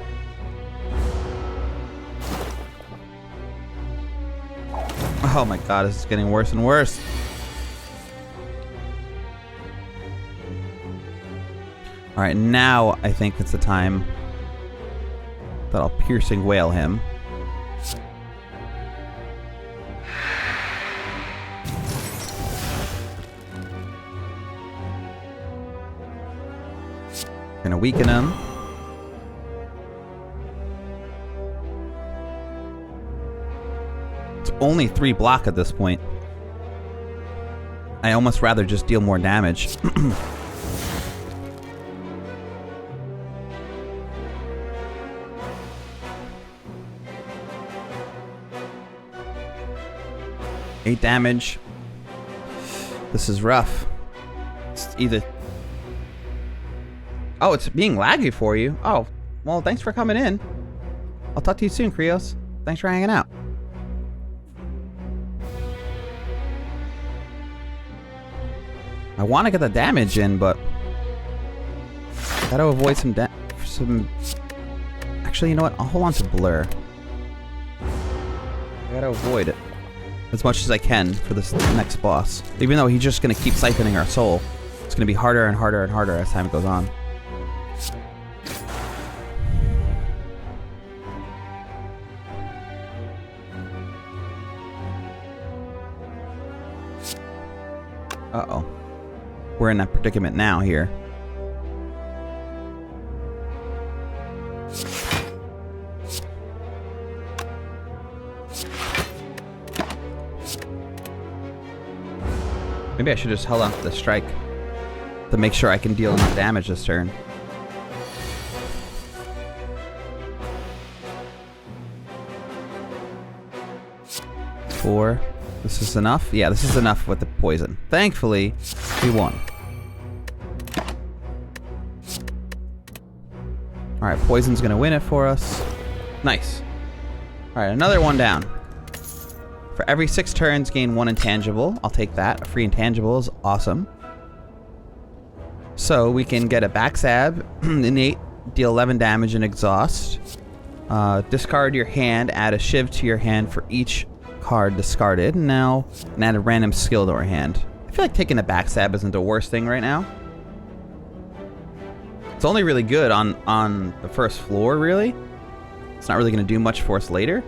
Oh my god, this is getting worse and worse. Alright, now I think it's the time that I'll Piercing Wail him. Gonna weaken him. It's only 3 block at this point. I almost rather just deal more damage. Eight damage. This is rough. It's either... Oh, it's being laggy for you. Oh, well, thanks for coming in. I'll talk to you soon, Krios. Thanks for hanging out. I want to get the damage in, but... Gotta avoid some... Actually, you know what? I'll hold on to Blur. I gotta avoid it as much as I can for this next boss. Even though he's just gonna keep siphoning our soul. It's gonna be harder and harder and harder as time goes on. Uh-oh. We're in that predicament now here. Maybe I should just hold on to the strike to make sure I can deal enough damage this turn. Four. This is enough? Yeah, this is enough with the poison. Thankfully, we won. Alright, poison's gonna win it for us. Nice. Alright, another one down. For every 6 turns, gain 1 intangible. I'll take that. A free intangible is awesome. So we can get a backstab, innate, deal 11 damage and exhaust. Discard your hand, add a shiv to your hand for each card discarded. Now, and add a random skill to our hand. I feel like taking a backstab isn't the worst thing right now. It's only really good on the first floor, really. It's not really going to do much for us later.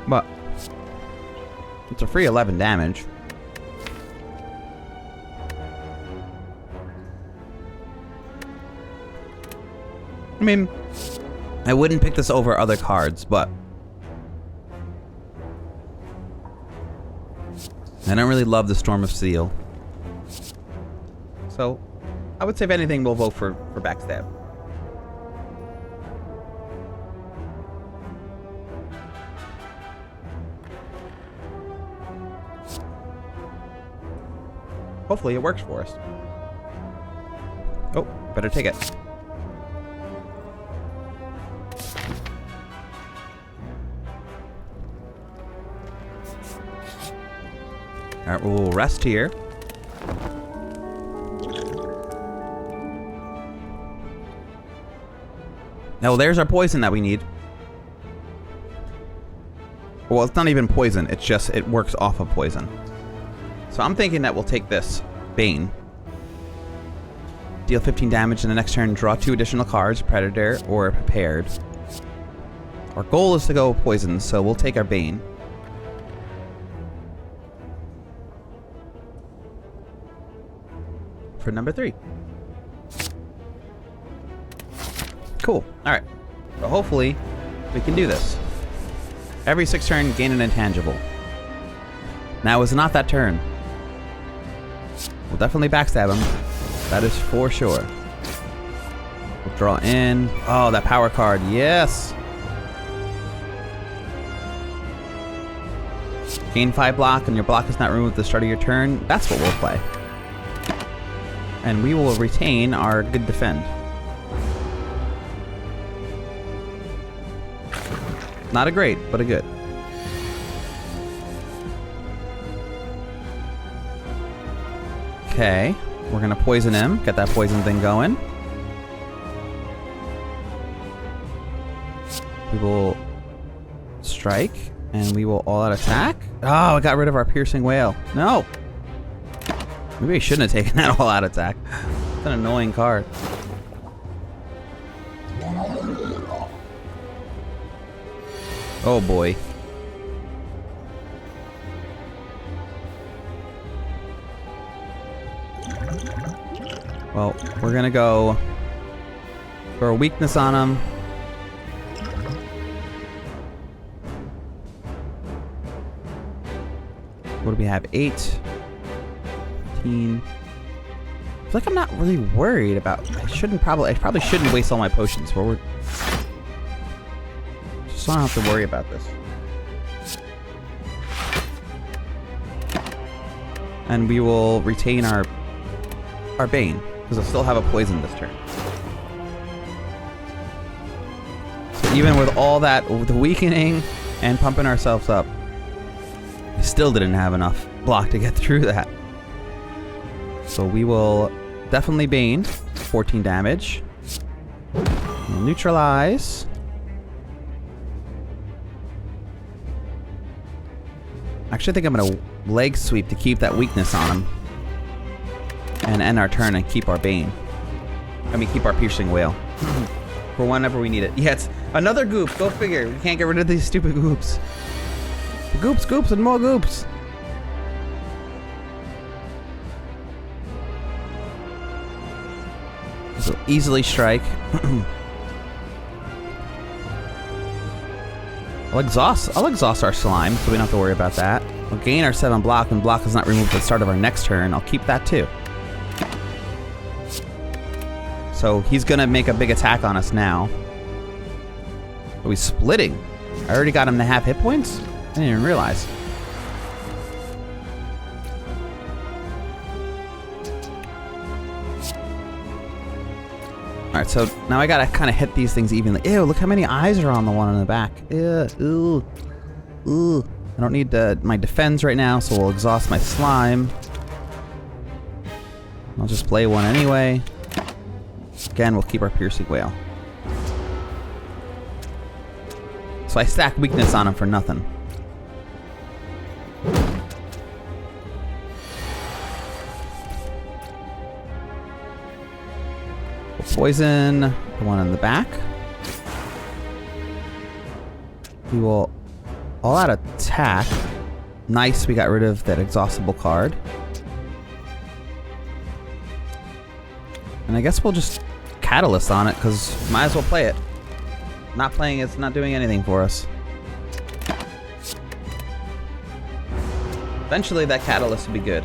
But it's a free 11 damage. I mean, I wouldn't pick this over other cards, but I don't really love the Storm of Steel. So, I would say if anything, we'll vote for backstab. Hopefully it works for us. Oh, better take it. Alright, we'll rest here. Now, there's our poison that we need. Well, it's not even poison. It's just, it works off of poison. So I'm thinking that we'll take this. Bane. Deal 15 damage in the next turn. Draw 2 additional cards. Predator or Prepared. Our goal is to go poison, so we'll take our Bane. For number 3. Cool. Alright. So hopefully we can do this. Every 6 turn, gain an intangible. Now is not that turn. We'll definitely backstab him. That is for sure. We'll draw in. Oh, that power card. Yes! Gain 5 block, and your block is not removed at the start of your turn. That's what we'll play. And we will retain our good defend. Not a great, but a good. Okay, we're gonna poison him, get that poison thing going. We will strike, and we will all-out attack. Oh, I got rid of our piercing wail. No! Maybe I shouldn't have taken that all-out attack. It's an annoying card. Oh boy. Well, we're gonna go for a weakness on him. What do we have? 8, 15. I feel like I'm not really worried about. I probably shouldn't waste all my potions. But we're just don't have to worry about this. And we will retain our Bane. Because I'll still have a poison this turn. So even with all that, with the weakening and pumping ourselves up, we still didn't have enough block to get through that. So we will definitely Bane. 14 damage. We'll neutralize. Actually, I think I'm going to leg sweep to keep that weakness on him. And end our turn and keep our Bane. I mean, keep our piercing wail. For whenever we need it. Yeah, it's another goop. Go figure. We can't get rid of these stupid goops. Goops, goops, and more goops. So easily strike. I'll exhaust our slime, so we don't have to worry about that. We'll gain our 7 block, and block is not removed at the start of our next turn. I'll keep that too. So he's gonna make a big attack on us now. Are we splitting? I already got him to half hit points? I didn't even realize. Alright, so now I gotta kind of hit these things evenly. Ew, look how many eyes are on the one in the back. Ew, ooh, ooh. I don't need my defense right now, so we'll exhaust my slime. I'll just play one anyway. Again, we'll keep our piercing whale. So I stack weakness on him for nothing. We'll poison the one in the back. We will all out attack. Nice, we got rid of that exhaustible card. And I guess we'll just catalyst on it, because might as well play it. Not playing it's not doing anything for us. Eventually that catalyst will be good.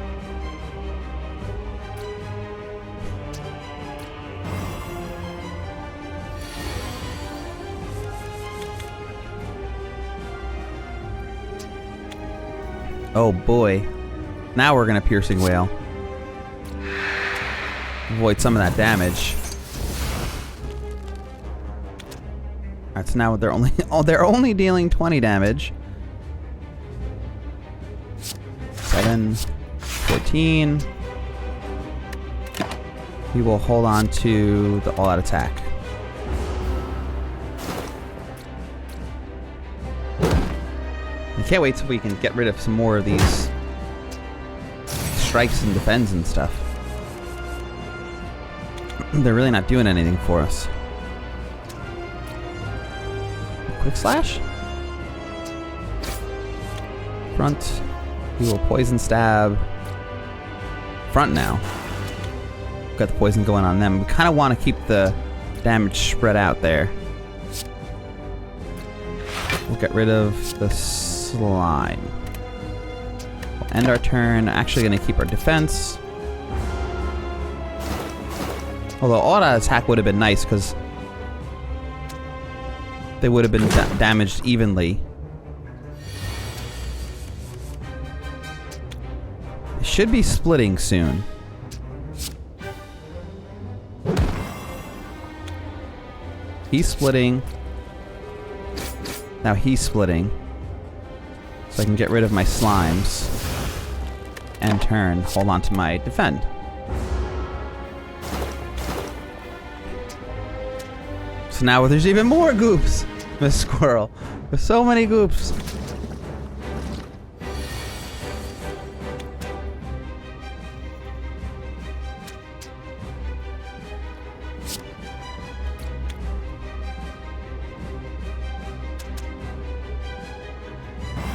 Oh boy. Now we're gonna piercing whale. Avoid some of that damage. Alright, so now they're only dealing 20 damage. 7, 14. We will hold on to the all-out attack. I can't wait till we can get rid of some more of these strikes and defends and stuff. They're really not doing anything for us. Quick slash? Front. We will poison stab. Front now. Got the poison going on them. We kind of want to keep the damage spread out there. We'll get rid of the slime. We'll end our turn. Actually going to keep our defense. Although auto attack would have been nice because they would have been damaged evenly. It should be splitting soon. He's splitting. Now he's splitting. So I can get rid of my slimes. And turn. Hold on to my defend. So now there's even more goops, Miss Squirrel. There's so many goops.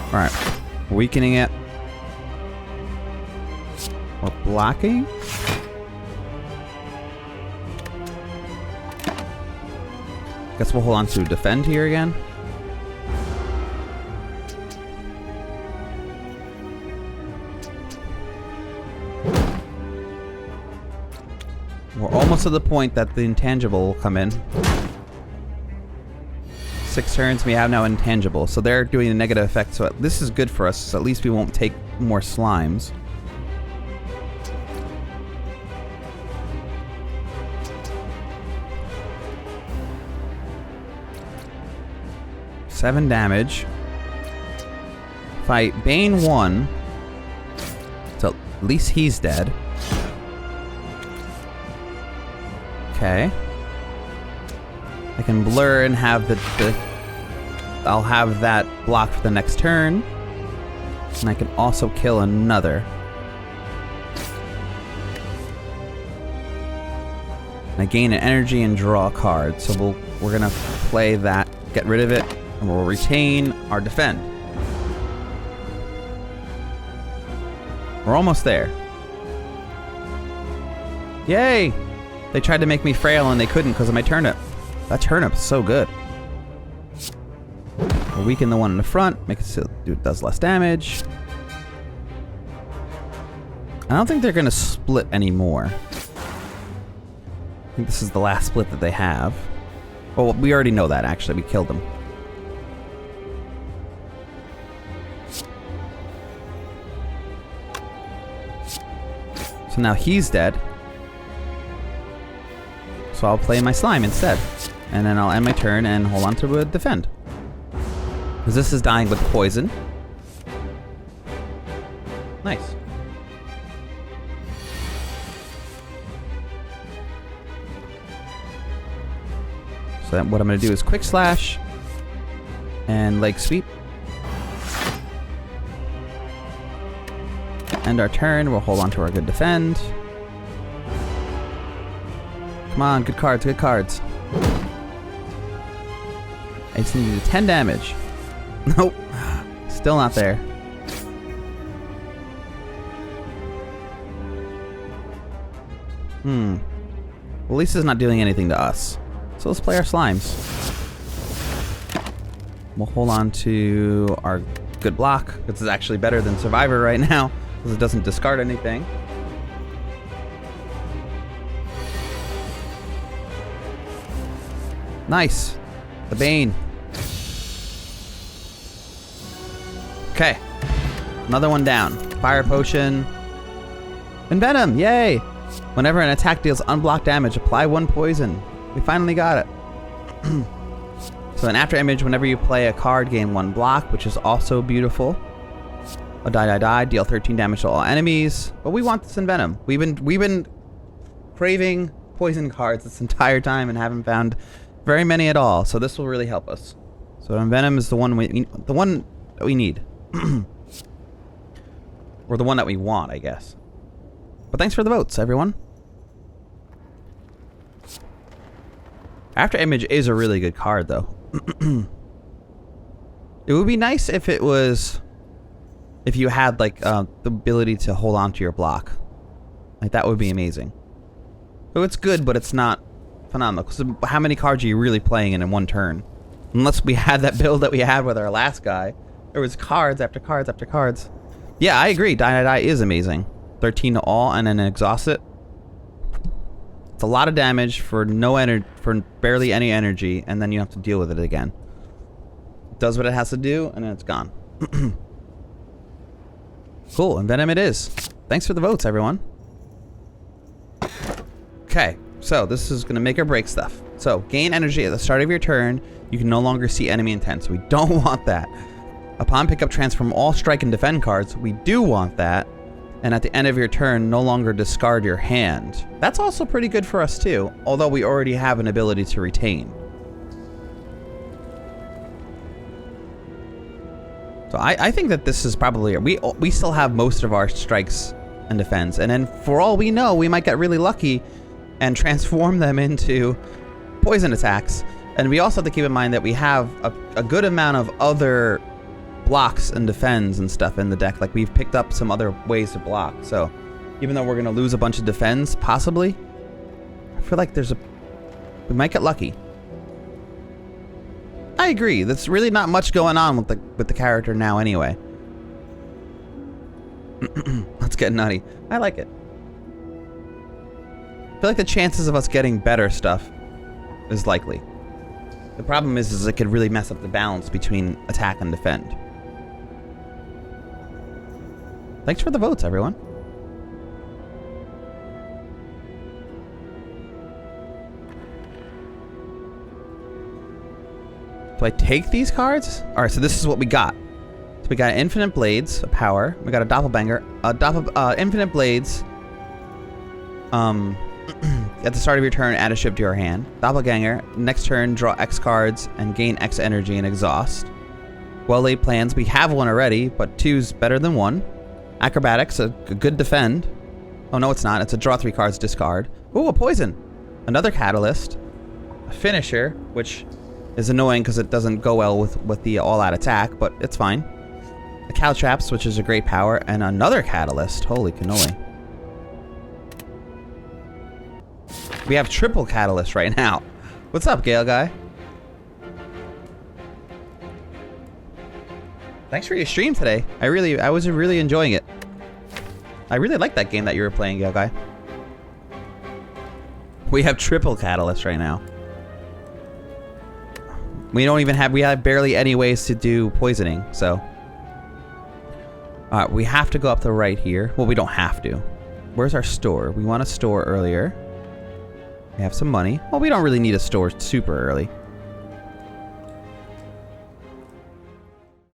Alright, weakening it. Or blocking. Guess we'll hold on to defend here again. We're almost to the point that the intangible will come in. 6 turns, we have now intangible. So they're doing a negative effect, so this is good for us. So at least we won't take more slimes. Seven damage. If I Bane 1, so at least he's dead. Okay. I can blur and have I'll have that blocked for the next turn. And I can also kill another. And I gain an energy and draw a card. So we're gonna play that, get rid of it, and we'll retain our defend. We're almost there. Yay! They tried to make me frail and they couldn't because of my turnip. That turnip's so good. We'll weaken the one in the front, make it so it does less damage. I don't think they're gonna split anymore. I think this is the last split that they have. Well, we already know that actually, we killed them. So now he's dead. So I'll play my slime instead. And then I'll end my turn and hold on to a defend. Because this is dying with poison. Nice. So then what I'm going to do is quick slash and leg sweep. End our turn. We'll hold on to our good defend. Come on, good cards, good cards. I just need to do 10 damage. Nope. Still not there. Well, at least it's not doing anything to us. So let's play our slimes. We'll hold on to our good block. This is actually better than Survivor right now, because it doesn't discard anything. Nice. The Bane. Okay. Another one down. Fire Potion. Envenom. Yay. Whenever an attack deals unblocked damage, apply 1 poison. We finally got it. So then after image, whenever you play a card, gain 1 block, which is also beautiful. A die, deal 13 damage to all enemies. But we want this Envenom. We've been craving poison cards this entire time and haven't found very many at all. So this will really help us. So Envenom is the one that we need. Or the one that we want, I guess. But thanks for the votes, everyone. After Image is a really good card, though. It would be nice if it was... if you had, like, the ability to hold on to your block. Like, that would be amazing. So it's good, but it's not phenomenal. Because how many cards are you really playing in one turn? Unless we had that build that we had with our last guy. There was cards after cards after cards. Yeah, I agree. Die is amazing. 13 to all and then exhaust it. It's a lot of damage for for barely any energy, and then you have to deal with it again. It does what it has to do, and then it's gone. Cool, Envenom it is. Thanks for the votes, everyone. Okay, so this is gonna make or break stuff. So, gain energy at the start of your turn. You can no longer see enemy intent, so we don't want that. Upon pickup, transform all strike and defend cards. We do want that. And at the end of your turn, no longer discard your hand. That's also pretty good for us too, although we already have an ability to retain. So I think that this is probably... We still have most of our strikes and defense, and then for all we know, we might get really lucky and transform them into poison attacks. And we also have to keep in mind that we have a good amount of other blocks and defends and stuff in the deck. Like, we've picked up some other ways to block. So even though we're going to lose a bunch of defends, possibly, I feel like we might get lucky. I agree. There's really not much going on with the character now anyway. Let's get nutty. I like it. I feel like the chances of us getting better stuff is likely. The problem is it could really mess up the balance between attack and defend. Thanks for the votes, everyone. Do I take these cards? Alright, so this is what we got. So we got Infinite Blades, a power. We got a Doppelbanger. Infinite Blades. At the start of your turn, add a ship to your hand. Doppelganger. Next turn, draw X cards and gain X energy and exhaust. Well-laid plans. We have one already, but 2's better than 1. Acrobatics, a good defend. Oh, no, it's not. It's a draw 3 cards, discard. Ooh, a poison. Another catalyst. A finisher, which is annoying because it doesn't go well with the all-out attack, but it's fine. A Caltraps, which is a great power, and another catalyst. Holy cannoli. We have triple catalyst right now. What's up, Gale guy? Thanks for your stream today. I was really enjoying it. I really like that game that you were playing, Gale guy. We have triple catalyst right now. We have barely any ways to do poisoning, so. Alright, we have to go up the right here. Well, we don't have to. Where's our store? We want to store earlier. We have some money. Well, we don't really need a store super early.